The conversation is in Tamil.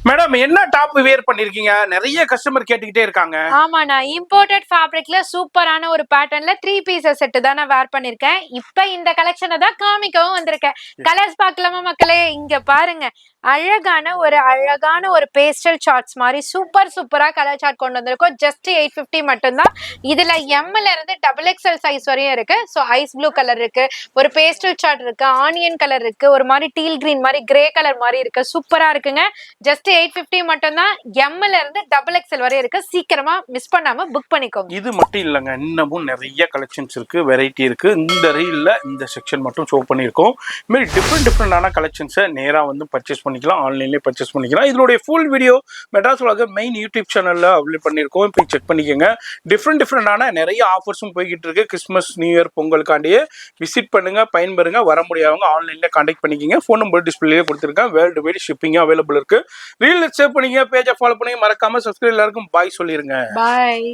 மேடம் என்ன டாப் வியர் பண்ணிருக்கீங்க? நிறைய கஸ்டமர் கேட்டுக்கிட்டே இருக்காங்க. ஆமா, நான் இம்போர்ட்டட் ஃபேப்ரிக்ல சூப்பரான ஒரு பேட்டர்ன்ல 3 பீசஸ் செட் தான் நான் வேர் பண்ணிருக்கேன். இப்ப இந்த கலெக்ஷனை தான் காமிக்கவும் வந்திருக்கேன். கலர்ஸ் பார்க்கலாமா மக்களே? இங்க பாருங்க, அழகான ஒரு பேஸ்டல் சார்ட்ஸ் மாதிரி சூப்பரா கலர் சார்ட் கொண்டு வந்திருக்கோம். ஜஸ்ட் 850 மட்டும்தான். இதுல எம்ல இருந்து XXL சைஸ் வரையும் இருக்கு. ஸோ ஐஸ் ப்ளூ கலர் இருக்கு, ஒரு பேஸ்டல் சார்ட் இருக்கு, ஆனியன் கலர் இருக்கு, ஒரு மாதிரி டீல் கிரீன் மாதிரி கிரே கலர் மாதிரி இருக்கு. சூப்பரா இருக்குங்க. ஜஸ்ட் 850 மட்டும்தான். எம்ல இருந்து XXL வரை இருக்கு. சீக்கிரமா மிஸ் பண்ணாம புக் பண்ணிக்கோங்க. இது மட்டும் இல்லைங்க, இன்னமும் நிறைய கலெக்ஷன்ஸ் இருக்கு, வெரைட்டி இருக்கு. இந்த ரீல்ல இந்த செக்ஷன் மட்டும் ஷோ பண்ணியிருக்கோம். இது மாதிரி டிஃப்ரெண்டான கலெக்ஷன்ஸை நேராக வந்து பர்ச்சேஸ் பண்ணிக்கலாம், ஆன்லைன்லேயே பர்ச்சேஸ் பண்ணிக்கலாம். இதனுடைய full video Madras vlog main YouTube சேனலில் அப்லோட் பண்ணியிருக்கோம். போய் செக் பண்ணிக்கோங்க. டிஃப்ரெண்டான நிறைய ஆஃபர்ஸும் போய்கிட்டு இருக்கு. கிறிஸ்மஸ் நியூ இயர் பொங்கலுக்காண்டியே விசிட் பண்ணுங்க, பயன்பெறுங்க. வர முடியாதவங்க ஆன்லைன்ல கான்டாக்ட் பண்ணிக்கோங்க. ஃபோன் நம்பர் டிஸ்பிளேயே கொடுத்துருக்கேன். வேர்ல்டு வைட் ஷிப்பிங்கும் அவைலபிள் இருக்கு. ரீல் சேவ் பண்ணிங்க, பேஜை ஃபாலோ பண்ணுங்க. மறக்காம சப்ஸ்கிரைப். எல்லாருக்கும் பாய் சொல்லிருங்க. பாய்.